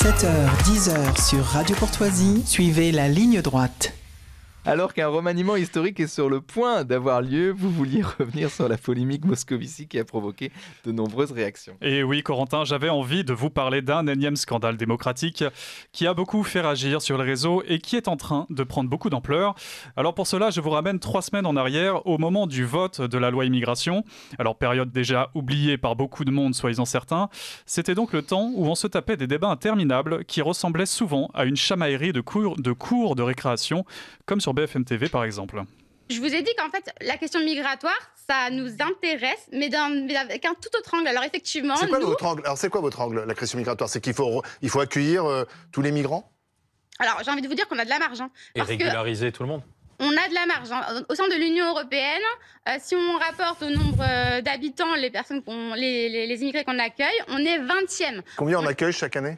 7h, 10h sur Radio Courtoisie, suivez la ligne droite. Alors qu'un remaniement historique est sur le point d'avoir lieu, vous vouliez revenir sur la polémique Moscovici qui a provoqué de nombreuses réactions. Et oui, Corentin, j'avais envie de vous parler d'un énième scandale démocratique qui a beaucoup fait réagir sur les réseaux et qui est en train de prendre beaucoup d'ampleur. Alors pour cela, je vous ramène 3 semaines en arrière, au moment du vote de la loi immigration. Alors période déjà oubliée par beaucoup de monde, soyez-en certains. C'était donc le temps où on se tapait des débats interminables qui ressemblaient souvent à une chamaillerie de cours de récréation, comme sur BFM TV par exemple. Je vous ai dit qu'en fait, la question migratoire, ça nous intéresse, mais avec un tout autre angle. Alors effectivement, c'est quoi votre angle ? Alors c'est quoi votre angle, la question migratoire ? C'est qu'il faut accueillir tous les migrants ? Alors j'ai envie de vous dire qu'on a de la marge. Et régulariser tout le monde. On a de la marge. Au sein de l'Union européenne, si on rapporte au nombre d'habitants, les personnes, les immigrés qu'on accueille, on est 20e. Combien on accueille chaque année ?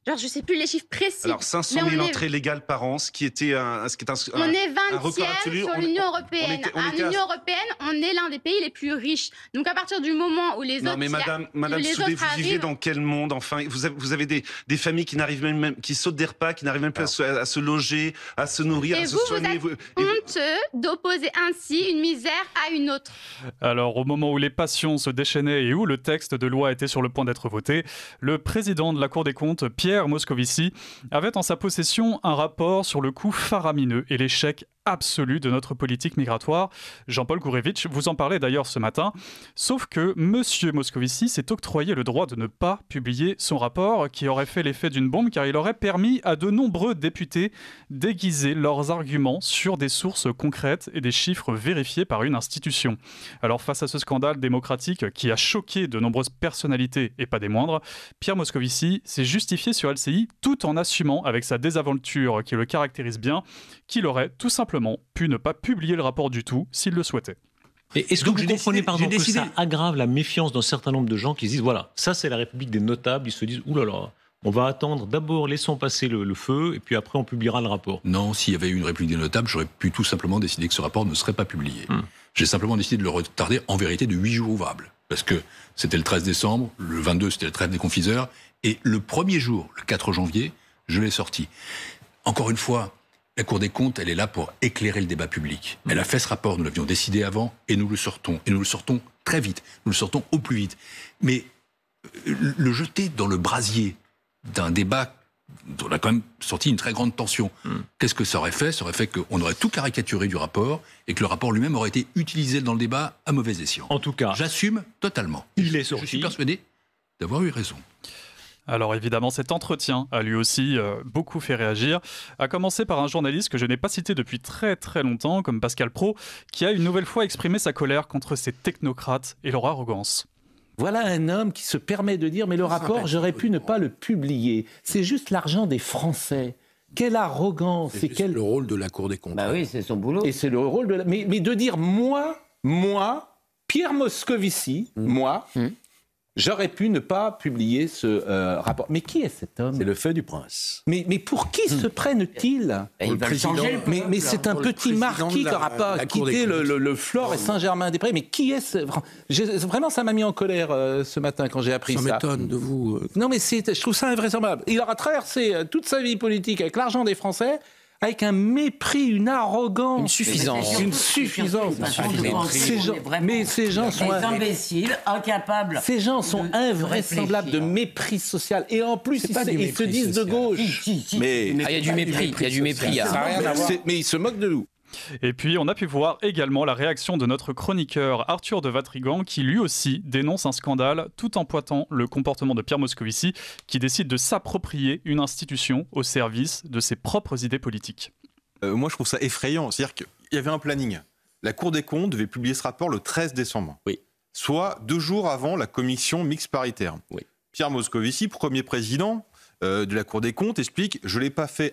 Genre, je ne sais plus les chiffres précis. Alors, 500 000 entrées légales par an, ce qui est un on est 20e sur l'Union européenne. L'Union européenne, on est l'un des pays les plus riches. Donc, à partir du moment où les autres... Non, mais madame Soudé, vous vivez dans quel monde, enfin ? Vous avez des familles qui n'arrivent même, qui sautent des repas, qui n'arrivent même plus à se loger, à se nourrir, à se soigner. Vous êtes honteux d'opposer ainsi une misère à une autre. Alors, au moment où les passions se déchaînaient et où le texte de loi était sur le point d'être voté, le président de la Cour des comptes, Pierre Moscovici, avait en sa possession un rapport sur le coût faramineux et l'échec absolu de notre politique migratoire. Jean-Paul Gourevitch vous en parlait d'ailleurs ce matin. Sauf que Monsieur Moscovici s'est octroyé le droit de ne pas publier son rapport qui aurait fait l'effet d'une bombe car il aurait permis à de nombreux députés d'aiguiser leurs arguments sur des sources concrètes et des chiffres vérifiés par une institution. Alors face à ce scandale démocratique qui a choqué de nombreuses personnalités et pas des moindres, Pierre Moscovici s'est justifié sur LCI tout en assumant avec sa désaventure qui le caractérise bien qu'il aurait tout simplement pu ne pas publier le rapport du tout s'il le souhaitait. Et est-ce que vous comprenez que ça aggrave la méfiance d'un certain nombre de gens qui se disent voilà, ça c'est la République des notables, ils se disent oulala, on va attendre, d'abord laissons passer le feu et puis après on publiera le rapport. Non, s'il y avait eu une République des notables, j'aurais pu tout simplement décider que ce rapport ne serait pas publié. J'ai simplement décidé de le retarder en vérité de 8 jours ouvrables. Parce que c'était le 13 décembre, le 22 c'était le trêve des confiseurs, et le premier jour, le 4 janvier, je l'ai sorti. Encore une fois, la Cour des comptes, elle est là pour éclairer le débat public. Elle a fait ce rapport, nous l'avions décidé avant, et nous le sortons. Et nous le sortons très vite, nous le sortons au plus vite. Mais le jeter dans le brasier d'un débat dont on a quand même sorti une très grande tension, qu'est-ce que ça aurait fait ? Ça aurait fait qu'on aurait tout caricaturé du rapport, et que le rapport lui-même aurait été utilisé dans le débat à mauvais escient. En tout cas, j'assume totalement. Il est sorti. Je suis persuadé d'avoir eu raison. Alors évidemment, cet entretien a lui aussi beaucoup fait réagir, à commencer par un journaliste que je n'ai pas cité depuis très très longtemps, comme Pascal Praud, qui a une nouvelle fois exprimé sa colère contre ces technocrates et leur arrogance. Voilà un homme qui se permet de dire « mais le rapport, j'aurais pu ne pas le publier. C'est juste l'argent des Français. » Quelle arrogance. C'est le rôle de la Cour des comptes. Bah oui, c'est son boulot. Et c'est le rôle de mais de dire moi, Pierre Moscovici, j'aurais pu ne pas publier ce rapport. Mais qui est cet homme ? C'est le fait du prince. Mais pour qui se prennent-ils ? Mais c'est un petit marquis qui n'aura pas quitté le Flore et Saint-Germain-des-Prés. Mais qui est ce... Vraiment, ça m'a mis en colère ce matin quand j'ai appris ça. Ça m'étonne de vous. Non, mais je trouve ça invraisemblable. Il aura traversé toute sa vie politique avec l'argent des Français, avec un mépris, une arrogance. Une suffisance. Ces gens sont imbéciles, incapables. Ces gens sont invraisemblables de mépris social. Et en plus, ils se disent de gauche. Mais il y a du mépris. Il y a du mépris. Mais ils se moquent de nous. Et puis, on a pu voir également la réaction de notre chroniqueur Arthur de Vatrigan, qui lui aussi dénonce un scandale tout en pointant le comportement de Pierre Moscovici, qui décide de s'approprier une institution au service de ses propres idées politiques. Moi, je trouve ça effrayant. C'est-à-dire qu'il y avait un planning. La Cour des comptes devait publier ce rapport le 13 décembre. Oui. Soit 2 jours avant la commission mixte paritaire. Oui. Pierre Moscovici, premier président de la Cour des comptes, explique « Je ne l'ai pas fait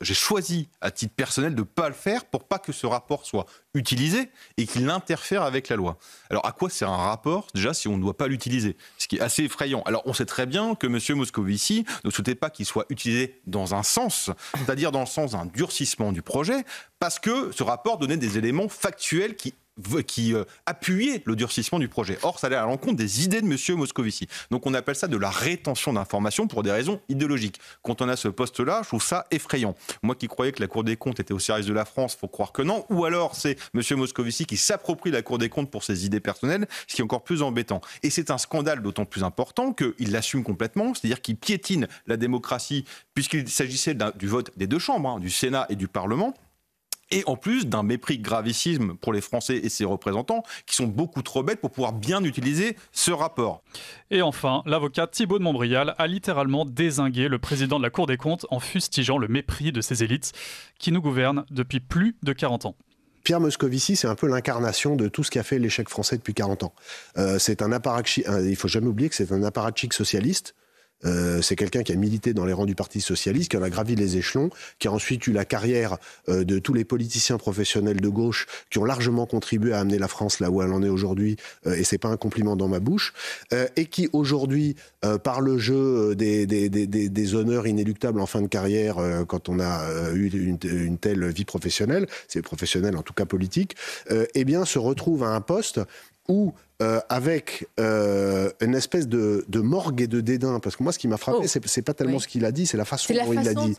j'ai choisi à titre personnel de ne pas le faire pour pas que ce rapport soit utilisé et qu'il interfère avec la loi. » Alors à quoi sert un rapport déjà si on ne doit pas l'utiliser ? Ce qui est assez effrayant. Alors on sait très bien que M. Moscovici ne souhaitait pas qu'il soit utilisé dans un sens, c'est-à-dire dans le sens d'un durcissement du projet, parce que ce rapport donnait des éléments factuels qui appuyait le durcissement du projet. Or, ça allait à l'encontre des idées de M. Moscovici. Donc on appelle ça de la rétention d'informations pour des raisons idéologiques. Quand on a ce poste-là, je trouve ça effrayant. Moi qui croyais que la Cour des comptes était au service de la France, il faut croire que non. Ou alors c'est M. Moscovici qui s'approprie la Cour des comptes pour ses idées personnelles, ce qui est encore plus embêtant. Et c'est un scandale d'autant plus important qu'il l'assume complètement, c'est-à-dire qu'il piétine la démocratie, puisqu'il s'agissait du vote des deux chambres, du Sénat et du Parlement. Et en plus d'un mépris gravissime pour les Français et ses représentants, qui sont beaucoup trop bêtes pour pouvoir bien utiliser ce rapport. Et enfin, l'avocat Thibault de Montbrial a littéralement dézingué le président de la Cour des comptes en fustigeant le mépris de ces élites qui nous gouvernent depuis plus de 40 ans. Pierre Moscovici, c'est un peu l'incarnation de tout ce qui a fait l'échec français depuis 40 ans. C'est un apparatchik, il faut jamais oublier que c'est un apparatchik socialiste. C'est quelqu'un qui a milité dans les rangs du Parti socialiste, qui en a gravi les échelons, qui a ensuite eu la carrière de tous les politiciens professionnels de gauche qui ont largement contribué à amener la France là où elle en est aujourd'hui, et c'est pas un compliment dans ma bouche, et qui aujourd'hui, par le jeu des honneurs inéluctables en fin de carrière, quand on a eu une telle vie professionnelle, c'est professionnel en tout cas politique, eh bien se retrouve à un poste où avec une espèce de morgue et de dédain, parce que moi ce qui m'a frappé, c'est pas tellement ce qu'il a dit, c'est la façon dont il l'a dit.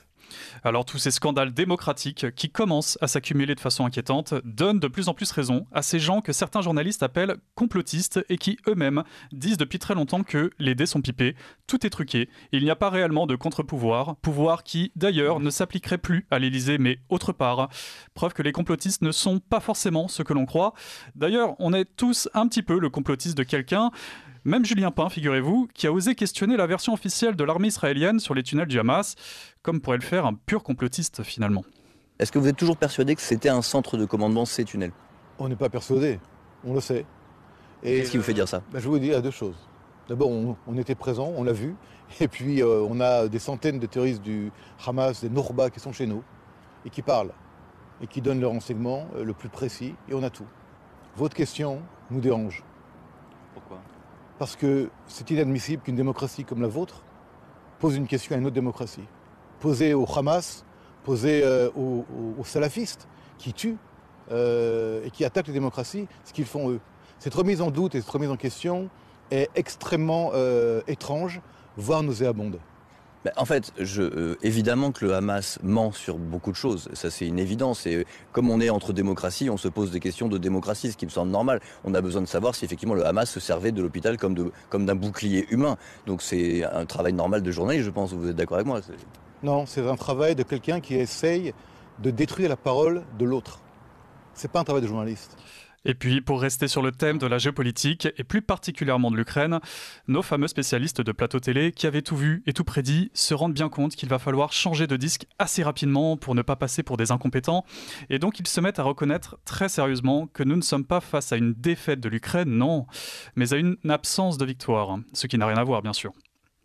Alors tous ces scandales démocratiques qui commencent à s'accumuler de façon inquiétante donnent de plus en plus raison à ces gens que certains journalistes appellent complotistes et qui eux-mêmes disent depuis très longtemps que les dés sont pipés, tout est truqué, il n'y a pas réellement de contre-pouvoir, pouvoir qui d'ailleurs ne s'appliquerait plus à l'Élysée mais autre part. Preuve que les complotistes ne sont pas forcément ce que l'on croit. D'ailleurs, on est tous un petit peu le complotiste de quelqu'un. Même Julien Pain, figurez-vous, qui a osé questionner la version officielle de l'armée israélienne sur les tunnels du Hamas, comme pourrait le faire un pur complotiste finalement. Est-ce que vous êtes toujours persuadé que c'était un centre de commandement, ces tunnels? On n'est pas persuadé, on le sait. Qu'est-ce qui vous fait dire ça? Je vais vous dire deux choses. D'abord, on était présents, on l'a vu, et puis on a des centaines de terroristes du Hamas, des Nourba qui sont chez nous, et qui parlent, et qui donnent le renseignement le plus précis, et on a tout. Votre question nous dérange. Pourquoi? Parce que c'est inadmissible qu'une démocratie comme la vôtre pose une question à une autre démocratie. Posée au Hamas, posée aux salafistes qui tuent et qui attaquent les démocraties, ce qu'ils font eux. Cette remise en doute et cette remise en question est extrêmement étrange, voire nauséabonde. En fait, évidemment que le Hamas ment sur beaucoup de choses, ça c'est une évidence. Et comme on est entre démocraties, on se pose des questions de démocratie, ce qui me semble normal. On a besoin de savoir si effectivement le Hamas se servait de l'hôpital comme d'un bouclier humain. Donc c'est un travail normal de journaliste, je pense. Vous êtes d'accord avec moi? Non, c'est un travail de quelqu'un qui essaye de détruire la parole de l'autre. C'est pas un travail de journaliste. Et puis, pour rester sur le thème de la géopolitique, et plus particulièrement de l'Ukraine, nos fameux spécialistes de plateau télé, qui avaient tout vu et tout prédit, se rendent bien compte qu'il va falloir changer de disque assez rapidement pour ne pas passer pour des incompétents. Et donc, ils se mettent à reconnaître très sérieusement que nous ne sommes pas face à une défaite de l'Ukraine, non, mais à une absence de victoire, ce qui n'a rien à voir, bien sûr.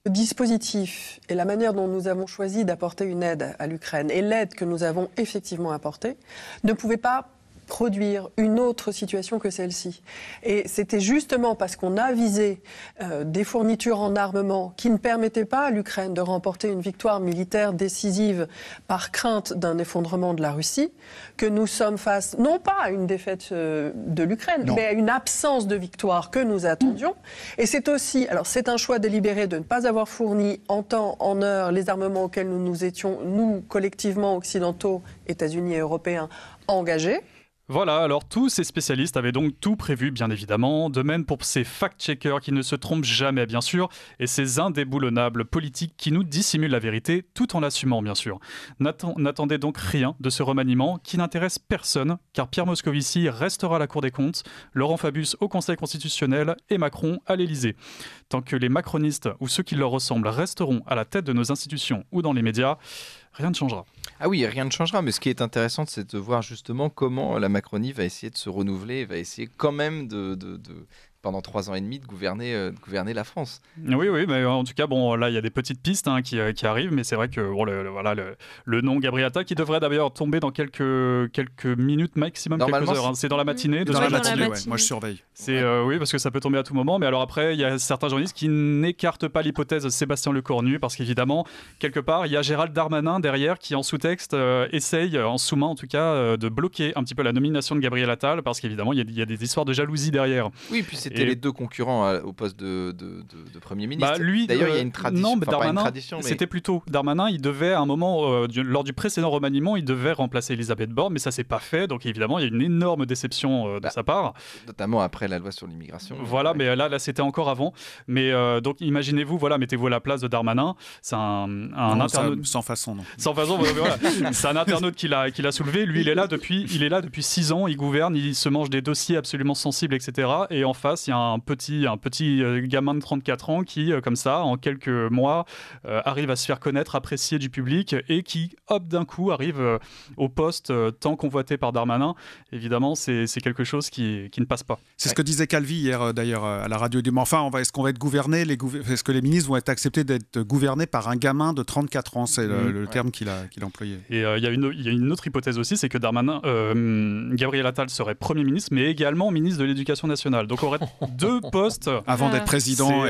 Le dispositif et la manière dont nous avons choisi d'apporter une aide à l'Ukraine et l'aide que nous avons effectivement apportée ne pouvaient pas produire une autre situation que celle-ci. Et c'était justement parce qu'on a visé des fournitures en armement qui ne permettaient pas à l'Ukraine de remporter une victoire militaire décisive par crainte d'un effondrement de la Russie que nous sommes face, non pas à une défaite de l'Ukraine, mais à une absence de victoire que nous attendions. Et c'est aussi, alors c'est un choix délibéré de ne pas avoir fourni en temps, en heure, les armements auxquels nous étions, nous, collectivement occidentaux, États-Unis et Européens, engagés. Voilà, alors tous ces spécialistes avaient donc tout prévu, bien évidemment, de même pour ces fact-checkers qui ne se trompent jamais, bien sûr, et ces indéboulonnables politiques qui nous dissimulent la vérité, tout en l'assumant, bien sûr. N'attendez donc rien de ce remaniement qui n'intéresse personne, car Pierre Moscovici restera à la Cour des comptes, Laurent Fabius au Conseil constitutionnel et Macron à l'Élysée. Tant que les macronistes ou ceux qui leur ressemblent resteront à la tête de nos institutions ou dans les médias, rien ne changera. Ah oui, rien ne changera, mais ce qui est intéressant, c'est de voir justement comment la Macronie va essayer de se renouveler, va essayer quand même pendant 3 ans et demi de gouverner la France. Oui, mais en tout cas, bon, là, il y a des petites pistes qui arrivent, mais c'est vrai que bon, le nom Gabriel Attal, qui devrait d'ailleurs tomber dans quelques minutes maximum, quelques heures. C'est dans la matinée. Dans la matinée, ouais. Moi, je surveille. Oui, parce que ça peut tomber à tout moment. Mais alors après, il y a certains journalistes qui n'écartent pas l'hypothèse Sébastien Lecornu, parce qu'évidemment, quelque part, il y a Gérald Darmanin derrière qui, en sous-texte, essaye, en sous-main en tout cas, de bloquer un petit peu la nomination de Gabriel Attal, parce qu'évidemment, il y a des histoires de jalousie derrière. Oui, puis c'était les deux concurrents au poste de Premier ministre. Lui, d'ailleurs, il y a une tradition. Non, mais Darmanin, Darmanin, pas une tradition, mais... c'était plutôt Darmanin. Il devait, à un moment, lors du précédent remaniement, il devait remplacer Elisabeth Borne, mais ça s'est pas fait. Donc évidemment, il y a une énorme déception de sa part. Notamment après la loi sur l'immigration. Voilà, mais là c'était encore avant. Mais donc imaginez-vous, mettez-vous à la place de Darmanin. C'est un internaute sans façon, non. Sans façon, voilà. C'est un internaute qui l'a soulevé. Lui, il est là depuis 6 ans. Il gouverne, il se mange des dossiers absolument sensibles, etc. Et en face, il y a un petit gamin de 34 ans qui, comme ça, en quelques mois, arrive à se faire connaître, apprécier du public et qui, hop, d'un coup, arrive au poste tant convoité par Darmanin. Évidemment, c'est quelque chose qui ne passe pas. C'est ce que disait Calvi hier, d'ailleurs, à la radio. Enfin, est-ce qu'on va être gouverné est-ce que les ministres vont être acceptés d'être gouvernés par un gamin de 34 ans? C'est le terme qu'il a employé. Et il y a une autre hypothèse aussi, c'est que Gabriel Attal serait Premier ministre, mais également ministre de l'Éducation nationale. Donc, on aurait 2 postes. Avant d'être président.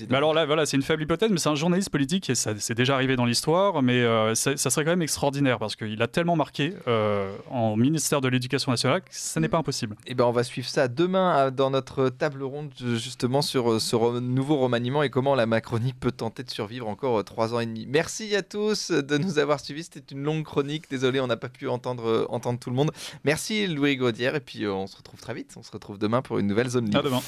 Mais alors là, voilà, c'est une faible hypothèse, mais c'est un journaliste politique et ça c'est déjà arrivé dans l'histoire, mais ça serait quand même extraordinaire parce qu'il a tellement marqué en ministère de l'Éducation nationale que ça n'est pas impossible. Et on va suivre ça demain dans notre table ronde justement sur ce nouveau remaniement et comment la Macronie peut tenter de survivre encore 3 ans et demi. Merci à tous de nous avoir suivis. C'était une longue chronique. Désolé, on n'a pas pu entendre tout le monde. Merci Louis Gaudière et puis on se retrouve très vite. On se retrouve demain pour une nouvelle zone libre. À demain.